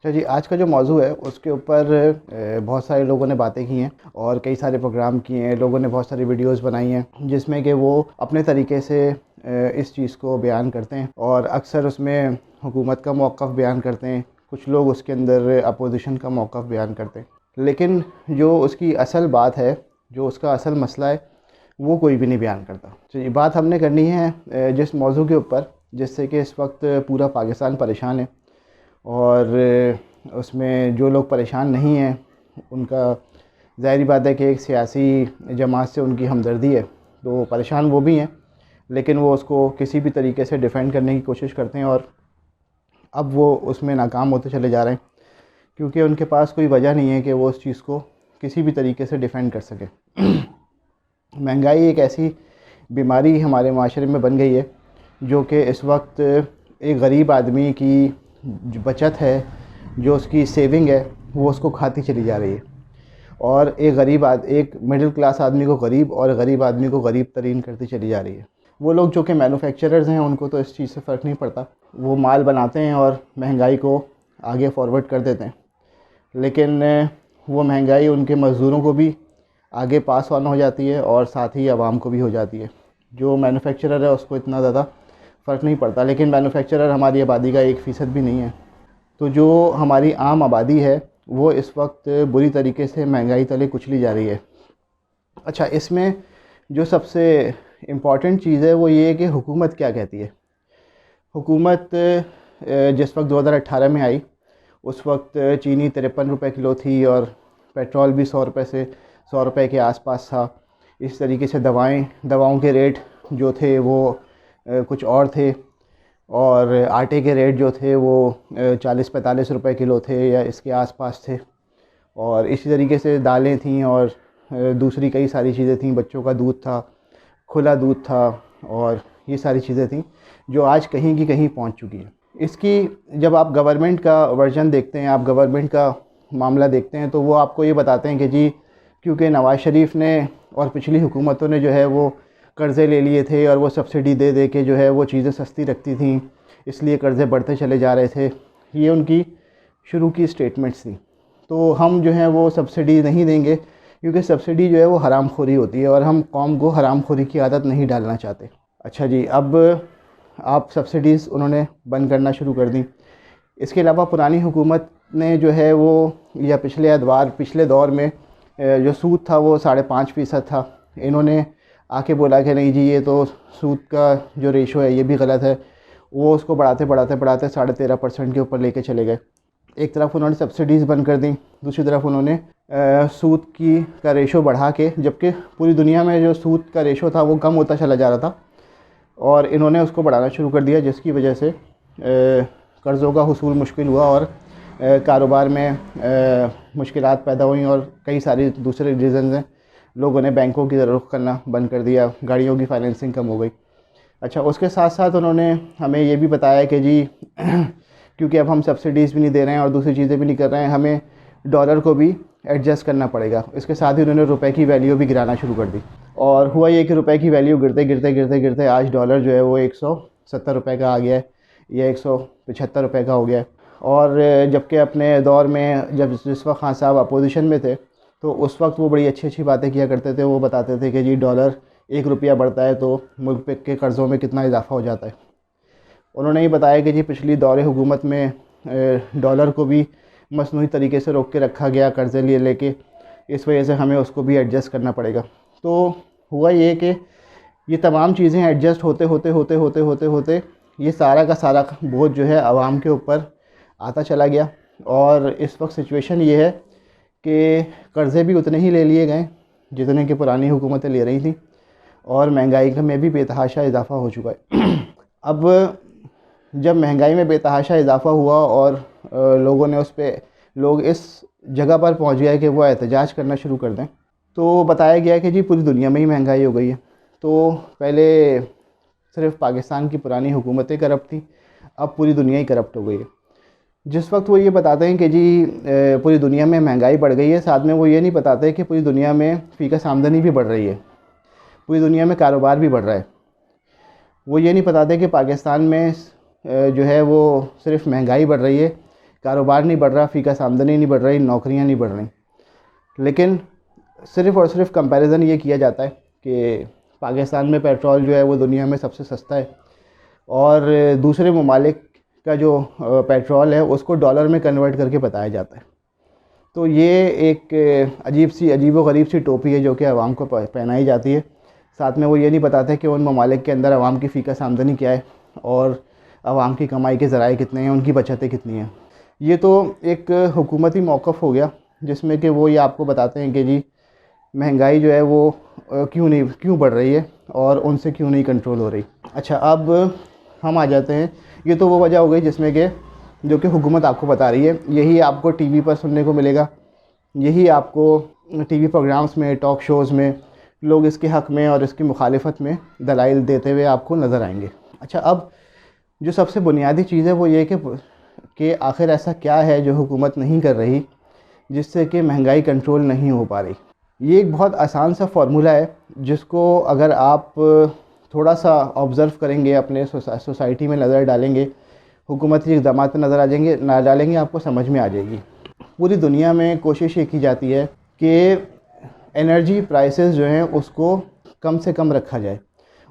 अच्छा जी, आज का जो मौजू है उसके ऊपर बहुत सारे लोगों ने बातें की हैं और कई सारे प्रोग्राम किए हैं। लोगों ने बहुत सारी वीडियोस बनाई हैं जिसमें कि वो अपने तरीके से इस चीज़ को बयान करते हैं और अक्सर उसमें हुकूमत का मौक़िफ़ बयान करते हैं। कुछ लोग उसके अंदर अपोजिशन का मौक़िफ़ बयान करते हैं, लेकिन जो उसकी असल बात है, जो उसका असल मसला है, वो कोई भी नहीं बयान करता। तो ये बात हमने करनी है जिस मौजू के ऊपर, जिससे कि इस वक्त पूरा पाकिस्तान परेशान है और उसमें जो लोग परेशान नहीं हैं उनका ज़ाहिर बात है कि एक सियासी जमात से उनकी हमदर्दी है, तो परेशान वो भी हैं, लेकिन वो उसको किसी भी तरीके से डिफ़ेंड करने की कोशिश करते हैं और अब वो उसमें नाकाम होते चले जा रहे हैं क्योंकि उनके पास कोई वजह नहीं है कि वो उस चीज़ को किसी भी तरीके से डिफ़ेंड कर सके। महंगाई एक ऐसी बीमारी हमारे माशरे में बन गई है जो कि इस वक्त एक गरीब आदमी की जो बचत है, जो उसकी सेविंग है, वो उसको खाती चली जा रही है और एक मिडिल क्लास आदमी को गरीब और गरीब आदमी को गरीब तरीन करती चली जा रही है। वो लोग जो कि मैन्युफैक्चरर्स हैं उनको तो इस चीज़ से फ़र्क नहीं पड़ता, वो माल बनाते हैं और महंगाई को आगे फॉरवर्ड कर देते हैं, लेकिन वो महंगाई उनके मज़दूरों को भी आगे पास ऑन हो जाती है और साथ ही आवाम को भी हो जाती है। जो मैन्युफैक्चरर है उसको इतना ज़्यादा फ़र्क नहीं पड़ता, लेकिन मैन्युफैक्चरर हमारी आबादी का 1% भी नहीं है। तो जो हमारी आम आबादी है वो इस वक्त बुरी तरीके से महंगाई तले कुचली जा रही है। अच्छा, इसमें जो सबसे इम्पॉर्टेंट चीज़ है वो ये है कि हुकूमत क्या कहती है। हुकूमत जिस वक्त 2018 में आई उस वक्त चीनी 53 रुपये किलो थी और पेट्रोल भी 100 रुपये के आसपास था। इस तरीके से दवाओं के रेट जो थे वो कुछ और थे और आटे के रेट जो थे वो 40-45 रुपये किलो थे या इसके आसपास थे और इसी तरीके से दालें थीं और दूसरी कई सारी चीज़ें थीं। बच्चों का दूध था, खुला दूध था और ये सारी चीज़ें थीं जो आज कहीं की कहीं पहुंच चुकी हैं। इसकी जब आप गवर्नमेंट का वर्जन देखते हैं, आप गवर्नमेंट का मामला देखते हैं, तो वो आपको ये बताते हैं कि जी क्योंकि नवाज़ शरीफ ने और पिछली हुकूमतों ने जो है वो कर्ज़े ले लिए थे और वो सब्सिडी दे दे के जो है वो चीज़ें सस्ती रखती थी, इसलिए कर्ज़े बढ़ते चले जा रहे थे। ये उनकी शुरू की स्टेटमेंट्स थी। तो हम जो है वो सब्सिडी नहीं देंगे क्योंकि सब्सिडी जो है वो हरामखोरी होती है और हम कौम को हरामखोरी की आदत नहीं डालना चाहते। अच्छा जी, अब आप सब्सिडीज़ उन्होंने बंद करना शुरू कर दी। इसके अलावा पुरानी हुकूमत ने जो है वो या पिछले दौर में जो सूद था वो 5.5% था। इन्होंने आके बोला कि नहीं जी ये तो सूद का जो रेशो है ये भी गलत है। वो उसको बढ़ाते 13.5% के ऊपर लेके चले गए। एक तरफ उन्होंने सब्सिडीज़ बंद कर दी, दूसरी तरफ उन्होंने सूद का रेशो बढ़ा के, जबकि पूरी दुनिया में जो सूद का रेशो था वो कम होता चला जा रहा था और इन्होंने उसको बढ़ाना शुरू कर दिया, जिसकी वजह से कर्ज़ों का हुसूल मुश्किल हुआ और कारोबार में मुश्किलात पैदा हुई और कई सारी दूसरे रीज़न्स हैं। लोगों ने बैंकों की रुख करना बंद कर दिया, गाड़ियों की फाइनेंसिंग कम हो गई। अच्छा, उसके साथ साथ उन्होंने हमें ये भी बताया कि जी क्योंकि अब हम सब्सिडीज़ भी नहीं दे रहे हैं और दूसरी चीज़ें भी नहीं कर रहे हैं, हमें डॉलर को भी एडजस्ट करना पड़ेगा। इसके साथ ही उन्होंने रुपए की वैल्यू भी गिराना शुरू कर दी और हुआ ये कि रुपए की वैल्यू गिरते आज डॉलर जो है वो 170 रुपये का आ गया है या 175 रुपये का हो गया है। और जबकि अपने दौर में जिस वक्त खान साहब अपोजिशन में थे तो उस वक्त वो बड़ी अच्छी अच्छी बातें किया करते थे। वो बताते थे कि जी डॉलर 1 रुपया बढ़ता है तो मुल्क के कर्ज़ों में कितना इजाफा हो जाता है। उन्होंने ये बताया कि जी पिछली दौर हुकूमत में डॉलर को भी मसनूई तरीके से रोक के रखा गया कर्ज़े लेके, इस वजह से हमें उसको भी एडजस्ट करना पड़ेगा। तो हुआ ये कि ये तमाम चीज़ें एडजस्ट होते ये सारा का सारा बोझ जो है आवाम के ऊपर आता चला गया और इस वक्त सिचुएशन ये है कि कर्ज़े भी उतने ही ले लिए गए जितने कि पुरानी हुकूमतें ले रही थी और महंगाई में भी बेतहाशा इजाफ़ा हो चुका है। अब जब महंगाई में बेतहाशा इजाफ़ा हुआ और लोग इस जगह पर पहुंच गए कि वो एहतजाज करना शुरू कर दें, तो बताया गया कि जी पूरी दुनिया में ही महंगाई हो गई है। तो पहले सिर्फ पाकिस्तान की पुरानी हुकूमतें करप्ट थी, अब पूरी दुनिया ही करप्ट हो गई है। जिस वक्त वो ये बताते हैं कि जी पूरी दुनिया में महंगाई बढ़ गई है, साथ में वो ये नहीं बताते कि पूरी दुनिया में फ़ीकस आमदनी भी बढ़ रही है, पूरी दुनिया में कारोबार भी बढ़ रहा है। वो ये नहीं बताते कि पाकिस्तान में जो है वो सिर्फ महंगाई बढ़ रही है, कारोबार नहीं बढ़ रहा, फ़ीकस आमदनी नहीं बढ़ रही, नौकरियां नहीं बढ़ रही। लेकिन सिर्फ़ और सिर्फ कंपैरिज़न ये किया जाता है कि पाकिस्तान में पेट्रोल जो है वो दुनिया में सबसे सस्ता है और दूसरे ममालिक का जो पेट्रोल है उसको डॉलर में कन्वर्ट करके बताया जाता है। तो ये एक अजीबो-गरीब सी टोपी है जो कि आवाम को पहनाई जाती है। साथ में वो ये नहीं बताते कि उन ममालिक के अंदर आवाम की फ़ीकस आमदनी क्या है और आवाम की कमाई के ज़राए कितने हैं, उनकी बचतें कितनी हैं। ये तो एक हुकूमती मौक़िफ़ हो गया जिसमें कि वो ये आपको बताते हैं कि जी महंगाई जो है वो क्यों बढ़ रही है और उनसे क्यों नहीं कंट्रोल हो रही। अच्छा, अब हम आ जाते हैं, ये तो वो वजह हो गई जिसमें कि जो कि हुकूमत आपको बता रही है। यही आपको टीवी पर सुनने को मिलेगा, यही आपको टीवी प्रोग्राम्स में, टॉक शोज़ में लोग इसके हक़ में और इसकी मुखालिफत में दलाइल देते हुए आपको नज़र आएंगे। अच्छा, अब जो सबसे बुनियादी चीज़ है वो ये कि आखिर ऐसा क्या है जो हुकूमत नहीं कर रही जिससे कि महंगाई कंट्रोल नहीं हो पा रही। ये एक बहुत आसान सा फार्मूला है जिसको अगर आप थोड़ा सा ऑब्ज़र्व करेंगे, अपने सोसाइटी में नज़र डालेंगे, हुकूमती इक़दाम पर नज़र डालेंगे, आपको समझ में आ जाएगी। पूरी दुनिया में कोशिश ये की जाती है कि एनर्जी प्राइसेस जो हैं उसको कम से कम रखा जाए।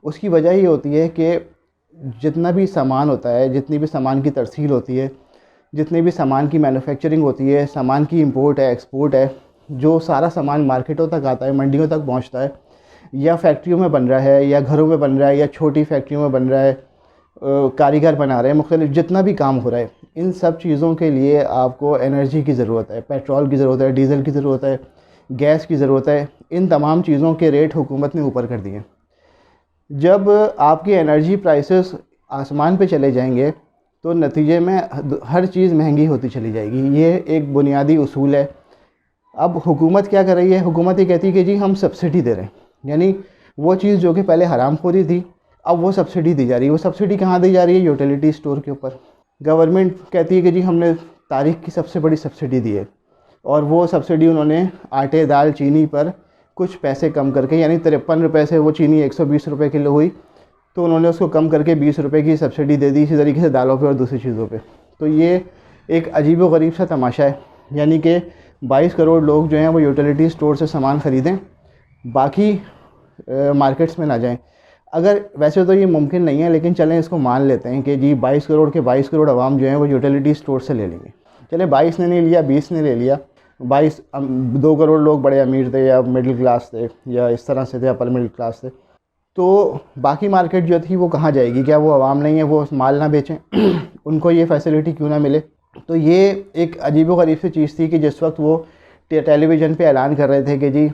उसकी वजह ये होती है कि जितना भी सामान होता है, जितनी भी सामान की तरसील होती है, जितनी भी सामान की मैन्युफैक्चरिंग होती है, सामान की इंपोर्ट है, एक्सपोर्ट है, जो सारा सामान मार्केटों तक आता है, मंडियों तक पहुंचता है, या फैक्ट्रियों में बन रहा है, या घरों में बन रहा है, या छोटी फैक्ट्रियों में बन रहा है, कारीगर बना रहे हैं, मुख्तलिफ जितना भी काम हो रहा है, इन सब चीज़ों के लिए आपको एनर्जी की ज़रूरत है, पेट्रोल की ज़रूरत है, डीज़ल की ज़रूरत है, गैस की ज़रूरत है। इन तमाम चीज़ों के रेट हुकूमत ने ऊपर कर दिए। जब आपकी एनर्जी प्राइसेस आसमान पे चले जाएंगे तो नतीजे में हर चीज़ महंगी होती चली जाएगी। ये एक बुनियादी उसूल है। अब हुकूमत क्या कर रही है? हुकूमत ये कहती है कि जी हम सब्सिडी दे रहे हैं, यानी वो चीज़ जो कि पहले हरामखोरी थी अब वो सब्सिडी दी जा रही है। वो सब्सिडी कहाँ दी जा रही है? यूटिलिटी स्टोर के ऊपर। गवर्नमेंट कहती है कि जी हमने तारीख़ की सबसे बड़ी सब्सिडी दी है, और वो सब्सिडी उन्होंने आटे, दाल, चीनी पर कुछ पैसे कम करके, यानी 53 रुपये से वो चीनी 120 रुपये किलो हुई, तो उन्होंने उसको कम करके 20 रुपये की सब्सिडी दे दी। इसी तरीके से दालों पे और दूसरी चीज़ों पे। तो ये एक अजीबो-गरीब सा तमाशा है, यानी कि 22 करोड़ लोग जो हैं वो यूटिलिटी स्टोर से सामान ख़रीदें, बाकी मार्केट्स में ना जाएं। अगर वैसे तो ये मुमकिन नहीं है, लेकिन चलें इसको मान लेते हैं कि जी 22 करोड़ के 22 करोड़ आवाम जो हैं वो यूटिलिटी स्टोर से ले लेंगे। चले 22 ने नहीं लिया, 20 ने ले लिया, 2 करोड़ लोग बड़े अमीर थे या मिडिल क्लास थे या इस तरह से थे, अपर मिडिल क्लास थे, तो बाकी मार्केट जो थी वो कहाँ जाएगी? क्या वो आवाम नहीं है, वो माल ना बेचें? उनको ये फैसिलिटी क्यों ना मिले? तो ये एक अजीबो-गरीब सी चीज़ थी कि जिस वक्त वो टेलीविज़न पे ऐलान कर रहे थे कि जी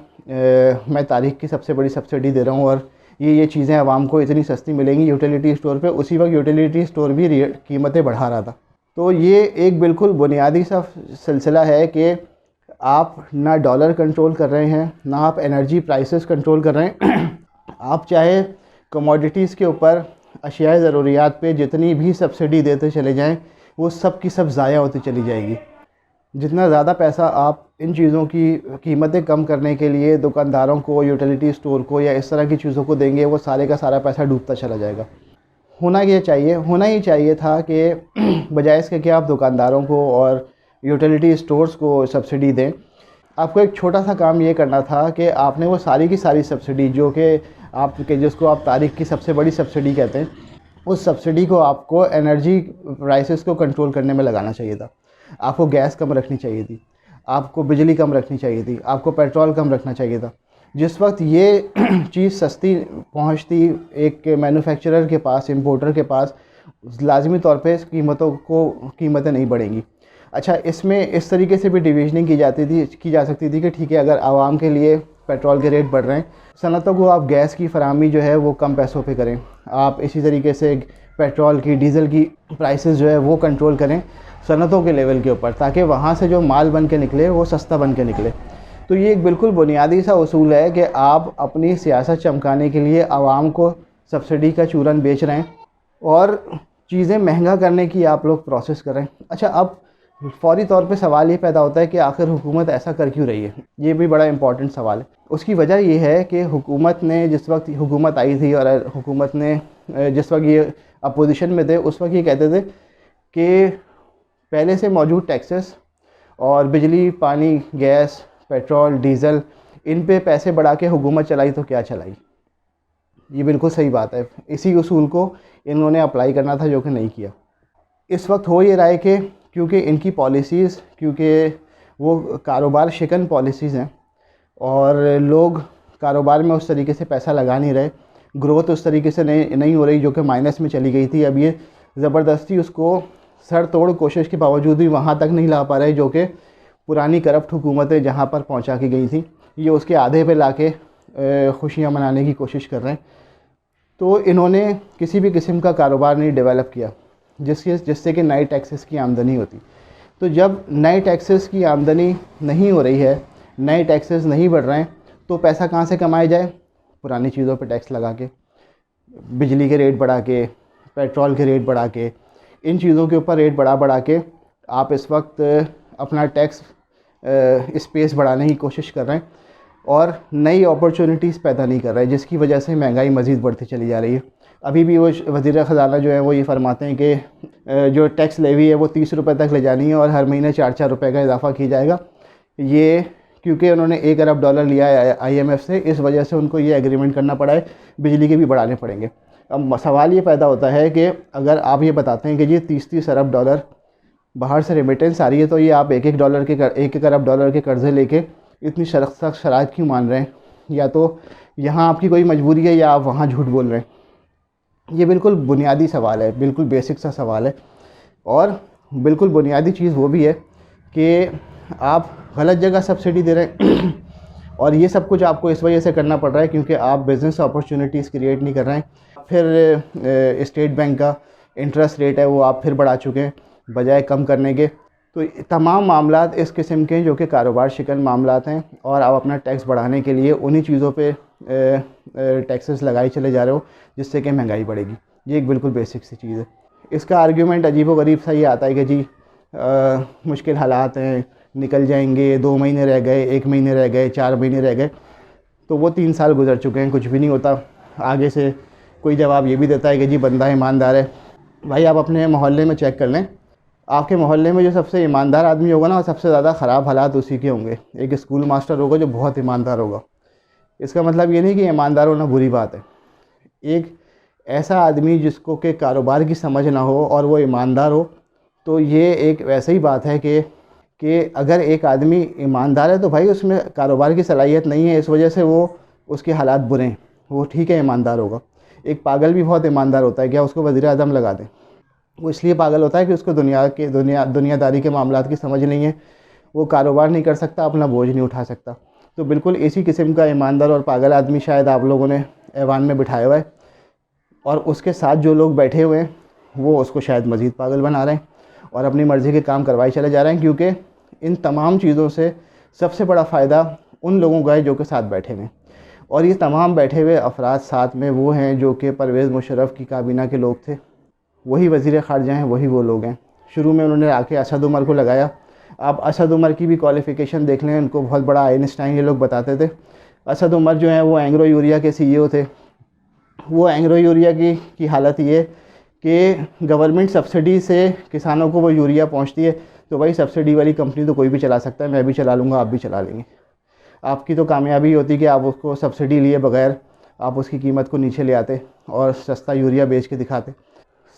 मैं तारीख़ की सबसे बड़ी सब्सिडी दे रहा हूँ और ये चीज़ें आवाम को इतनी सस्ती मिलेंगी यूटिलिटी स्टोर पे, उसी वक्त यूटिलिटी स्टोर भी कीमतें बढ़ा रहा था। तो ये एक बिल्कुल बुनियादी सा सिलसिला है कि आप ना डॉलर कंट्रोल कर रहे हैं, ना आप एनर्जी प्राइसेस कंट्रोल कर रहे हैं। आप चाहे कमोडिटीज़ के ऊपर, अशियाए ज़रूरियात पे जितनी भी सब्सिडी देते चले जाएं, वो सब की सब ज़ाया होती चली जाएगी। जितना ज़्यादा पैसा आप इन चीज़ों की कीमतें कम करने के लिए दुकानदारों को, यूटिलिटी स्टोर को या इस तरह की चीज़ों को देंगे, वो सारे का सारा पैसा डूबता चला जाएगा। होना ही चाहिए था कि बजाय इसके कि आप दुकानदारों को और यूटिलिटी स्टोर्स को सब्सिडी दें, आपको एक छोटा सा काम ये करना था कि आपने वो सारी की सारी सब्सिडी जो कि जिसको आप तारीख़ की सबसे बड़ी सब्सिडी कहते हैं, उस सब्सिडी को आपको एनर्जी प्राइसेस को कंट्रोल करने में लगाना चाहिए था। आपको गैस कम रखनी चाहिए थी, आपको बिजली कम रखनी चाहिए थी, आपको पेट्रोल कम रखना चाहिए था। जिस वक्त ये चीज़ सस्ती पहुंचती एक मैन्युफैक्चरर के पास, इंपोर्टर के पास, लाजमी तौर पे कीमतें नहीं बढ़ेंगी। अच्छा, इसमें इस तरीके से भी डिविजनिंग की जा सकती थी कि ठीक है, अगर आवाम के लिए पेट्रोल के रेट बढ़ रहे हैं, सनतों को आप गैस की फराहमी जो है वो कम पैसों पे करें। आप इसी तरीके से पेट्रोल की, डीज़ल की प्राइसेस जो है वो कंट्रोल करें सनतों के लेवल के ऊपर, ताकि वहाँ से जो माल बन के निकले वो सस्ता बन के निकले। तो ये एक बिल्कुल बुनियादी सा उसूल है कि आप अपनी सियासत चमकाने के लिए आवाम को सब्सिडी का चूरन बेच रहे हैं और चीज़ें महंगा करने की आप लोग प्रोसेस कर रहे हैं। अच्छा, अब फ़ौरी तौर पे सवाल ये पैदा होता है कि आखिर हुकूमत ऐसा कर क्यों रही है? ये भी बड़ा इंपॉर्टेंट सवाल है। उसकी वजह ये है कि हुकूमत ने जिस वक्त हुकूमत आई थी और हुकूमत ने जिस वक्त ये अपोजिशन में थे, उस वक्त ये कहते थे कि पहले से मौजूद टैक्सेस और बिजली, पानी, गैस, पेट्रोल, डीज़ल, इन पे पैसे बढ़ा के हुकूमत चलाई तो क्या चलाई। ये बिल्कुल सही बात है। इसी उसूल को इन्होंने अप्लाई करना था, जो कि नहीं किया। इस वक्त हो ये रहा है कि क्योंकि इनकी पॉलिसीज़, क्योंकि वो कारोबार शिकन पॉलिसीज़ हैं और लोग कारोबार में उस तरीके से पैसा लगा नहीं रहे, ग्रोथ उस तरीके से नहीं हो रही, जो कि माइनस में चली गई थी। अब ये ज़बरदस्ती उसको सर तोड़ कोशिश के बावजूद भी वहाँ तक नहीं ला पा रहे जो कि पुरानी करप्ट हुकूमतें जहाँ पर पहुँचा के गई थी। ये उसके आधे पे लाके खुशियाँ मनाने की कोशिश कर रहे हैं। तो इन्होंने किसी भी किस्म का कारोबार नहीं डेवलप किया जिससे कि नए टैक्सेस की आमदनी होती। तो जब नए टैक्सेस की आमदनी नहीं हो रही है, नए टैक्सेस नहीं बढ़ रहे हैं, तो पैसा कहाँ से कमाया जाए? पुरानी चीज़ों पे टैक्स लगा के, बिजली के रेट बढ़ा के, पेट्रोल के रेट बढ़ा के, इन चीज़ों के ऊपर रेट बढ़ा के आप इस वक्त अपना टैक्स स्पेस बढ़ाने की कोशिश कर रहे हैं और नई अपॉर्चुनिटीज़ पैदा नहीं कर रहे, जिसकी वजह से महंगाई मज़ीद बढ़ती चली जा रही है। अभी भी वो वज़ीर ख़ज़ाना जो है वो ये फरमाते हैं कि जो टैक्स लेवी है वो 30 रुपये तक ले जानी है और हर महीने 4-4 रुपये का इजाफ़ा किया जाएगा। ये क्योंकि उन्होंने $1 अरब लिया है IMF से, इस वजह से उनको ये एग्रीमेंट करना पड़ा है, बिजली के भी बढ़ाने पड़ेंगे। अब सवाल ये पैदा होता है कि अगर आप ये बताते हैं कि जी 30-30 अरब डॉलर बाहर से रेमिटेंस आ रही है, तो ये आप $1 अरब के कर्ज़े लेके इतनी सख्त शराइत क्यों मान रहे हैं? या तो यहाँ आपकी कोई मजबूरी है या आप वहाँ झूठ बोल रहे हैं। ये बिल्कुल बुनियादी सवाल है, बिल्कुल बेसिक सा सवाल है। और बिल्कुल बुनियादी चीज़ वो भी है कि आप गलत जगह सब्सिडी दे रहे हैं और ये सब कुछ आपको इस वजह से करना पड़ रहा है क्योंकि आप बिज़नेस अपॉर्चुनिटीज़ क्रिएट नहीं कर रहे हैं। फिर स्टेट बैंक का इंटरेस्ट रेट है वो आप फिर बढ़ा चुके हैं बजाय कम करने के। तो तमाम मामलात इस किस्म के जो कि कारोबार शिकन मामलात हैं और आप अपना टैक्स बढ़ाने के लिए उन्हीं चीज़ों पे टैक्सेस लगाए चले जा रहे हो, जिससे कि महंगाई बढ़ेगी। ये एक बिल्कुल बेसिक सी चीज़ है। इसका आर्ग्यूमेंट अजीब व गरीब सा ये आता है कि जी मुश्किल हालात हैं, निकल जाएंगे, 2 महीने रह गए, 1 महीने रह गए, 4 महीने रह गए। तो वो 3 साल गुजर चुके हैं, कुछ भी नहीं होता। आगे से कोई जवाब ये भी देता है कि जी बंदा ईमानदार है। भाई आप अपने मोहल्ले में चेक कर लें, आपके मोहल्ले में जो सबसे ईमानदार आदमी होगा ना, सबसे ज़्यादा ख़राब हालात उसी के होंगे। एक स्कूल मास्टर होगा जो बहुत ईमानदार होगा। इसका मतलब ये नहीं कि ईमानदार होना बुरी बात है। एक ऐसा आदमी जिसको के कारोबार की समझ ना हो और वो ईमानदार हो, तो ये एक वैसे ही बात है कि अगर एक आदमी ईमानदार है तो भाई उसमें कारोबार की सलाहियत नहीं है, इस वजह से वो उसके हालात बुरे हैं। वो ठीक है ईमानदार होगा। एक पागल भी बहुत ईमानदार होता है, क्या उसको वज़ीर आज़म लगा दें? वो इसलिए पागल होता है कि उसको दुनियादारी के मामलात की समझ नहीं है, वो कारोबार नहीं कर सकता, अपना बोझ नहीं उठा सकता। तो बिल्कुल इसी किस्म का ईमानदार और पागल आदमी शायद आप लोगों ने ऐवान में बिठाया हुआ है और उसके साथ जो लोग बैठे हुए हैं वो उसको शायद मज़ीद पागल बना रहे हैं और अपनी मर्ज़ी के काम करवाए चले जा रहे हैं। क्योंकि इन तमाम चीज़ों से सबसे बड़ा फ़ायदा उन लोगों का है जो कि साथ बैठे हुए हैं, और ये तमाम बैठे हुए अफराद साथ में वो हैं जो कि परवेज़ मुशर्रफ की काबीना के लोग थे। वही वज़ीर ख़ारजा हैं, वही वो लोग हैं। शुरू में उन्होंने आके असद उमर को लगाया। आप असद उमर की भी क्वालिफ़िकेशन देख लें, उनको बहुत बड़ा आइंस्टाइन ये लोग बताते थे। असद उमर जो हैं वो एंग्रो यूरिया के CEO थे। वो एंग्रो यूरिया की हालत ये कि गवर्नमेंट सब्सिडी से किसानों को वो यूरिया पहुंचती है, तो भाई सब्सिडी वाली कंपनी तो कोई भी चला सकता है, मैं भी चला लूँगा, आप भी चला लेंगे। आपकी तो कामयाबी होती कि आप उसको सब्सिडी लिए बगैर आप उसकी कीमत को नीचे ले आते और सस्ता यूरिया बेच के दिखाते।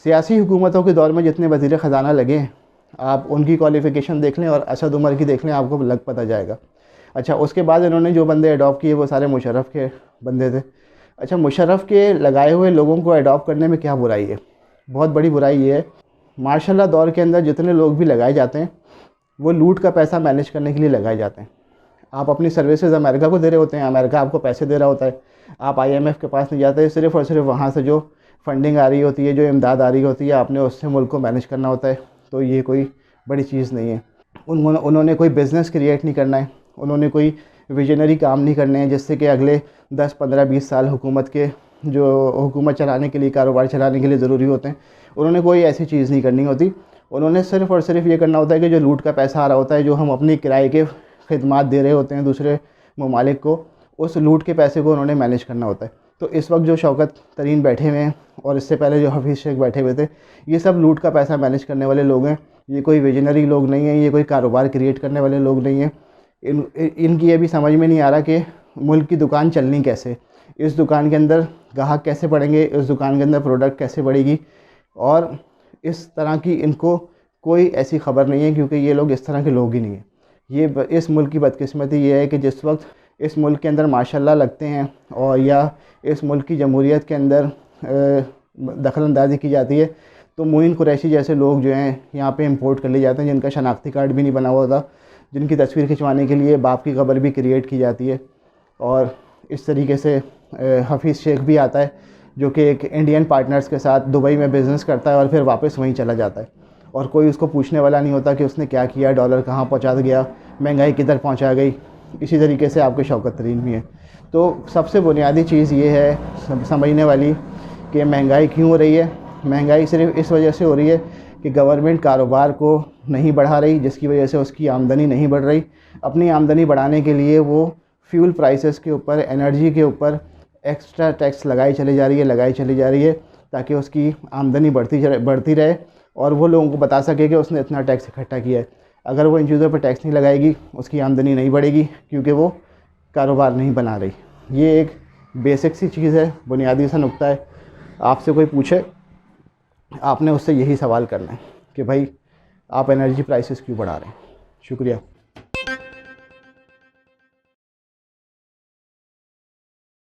सियासी हुकूमतों के दौर में जितने वज़ीर ख़ज़ाना लगे हैं, आप उनकी क्वालिफ़िकेशन देख लें और असद उमर की देख लें, आपको लग पता जाएगा। अच्छा, उसके बाद इन्होंने जो बंदे अडॉप्ट किए वो सारे मुशर्रफ के बंदे थे। अच्छा, मुशर्रफ के लगाए हुए लोगों को अडॉप्ट करने में क्या बुराई है? बहुत बड़ी बुराई ये है, मार्शल लॉ दौर के अंदर जितने लोग भी लगाए जाते हैं वो लूट का पैसा मैनेज करने के लिए लगाए जाते हैं। आप अपनी सर्विसेज अमेरिका को दे रहे होते हैं, अमेरिका आपको पैसे दे रहा होता है, आप IMF के पास नहीं जाते, सिर्फ़ और सिर्फ वहाँ से जो फंडिंग आ रही होती है, जो इमदाद आ रही होती है, आपने उससे मुल्क को मैनेज करना होता है। तो ये कोई बड़ी चीज़ नहीं है। उन्होंने कोई बिज़नेस क्रिएट नहीं करना है, उन्होंने कोई विजनरी काम नहीं करने हैं जिससे कि अगले 10, 15, 20 साल हुकूमत चलाने के लिए, कारोबार चलाने के लिए ज़रूरी होते हैं। उन्होंने कोई ऐसी चीज़ नहीं करनी होती। उन्होंने सिर्फ़ और सिर्फ ये करना होता है कि जो लूट का पैसा आ रहा होता है, जो हम अपनी किराए के खिदमात दे रहे होते हैं दूसरे ममालिक को, उस लूट के पैसे को उन्होंने मैनेज करना होता है। तो इस वक्त जो शौकत तरीन बैठे हुए हैं और इससे पहले जो हफीज़ शेख बैठे हुए थे, ये सब लूट का पैसा मैनेज करने वाले लोग हैं ये कोई विजनरी लोग नहीं हैं, ये कोई कारोबार क्रिएट करने वाले लोग नहीं हैं। इनकी ये भी समझ में नहीं आ रहा कि मुल्क की दुकान चलनी कैसे, इस दुकान के अंदर ग्राहक कैसे बढ़ेंगे, इस दुकान के अंदर प्रोडक्ट कैसे बढ़ेगी, और इस तरह की इनको कोई ऐसी ख़बर नहीं है, क्योंकि ये लोग इस तरह के लोग ही नहीं हैं। ये इस मुल्क की बदकिस्मती ये है कि जिस वक्त इस मुल्क के अंदर माशाल्लाह लगते हैं और या इस मुल्क की जमहूरियत के अंदर दखल अंदाजी की जाती है, तो मोइन कुरैशी जैसे लोग जो हैं यहाँ पे इंपोर्ट कर लिए जाते हैं, जिनका शनाख्ती कार्ड भी नहीं बना हुआ था, जिनकी तस्वीर खिंचवाने के लिए बाप की कब्र भी क्रिएट की जाती है। और इस तरीके से हफीज़ शेख भी आता है जो कि एक इंडियन पार्टनर्स के साथ दुबई में बिज़नेस करता है और फिर वापस वहीं चला जाता है, और कोई उसको पूछने वाला नहीं होता कि उसने क्या किया, डॉलर कहाँ पहुँचा गया, महंगाई किधर पहुँचा गई। इसी तरीके से आपके शौकत तरीन भी हैं। तो सबसे बुनियादी चीज़ ये है समझने वाली कि महंगाई क्यों हो रही है। महंगाई सिर्फ इस वजह से हो रही है कि गवर्नमेंट कारोबार को नहीं बढ़ा रही, जिसकी वजह से उसकी आमदनी नहीं बढ़ रही। अपनी आमदनी बढ़ाने के लिए वो फ्यूल प्राइसेस के ऊपर, एनर्जी के ऊपर एक्स्ट्रा टैक्स लगाई चली जा रही है ताकि उसकी आमदनी बढ़ती रहे और वो लोगों को बता सके कि उसने इतना टैक्स इकट्ठा किया है। अगर वो इन चीज़ों पर टैक्स नहीं लगाएगी, उसकी आमदनी नहीं बढ़ेगी, क्योंकि वो कारोबार नहीं बना रही। ये एक बेसिक सी चीज़ है, बुनियादी सा नुक्ता है। आपसे कोई पूछे, आपने उससे यही सवाल करना है कि भाई आप एनर्जी प्राइसेस क्यों बढ़ा रहे हैं। शुक्रिया।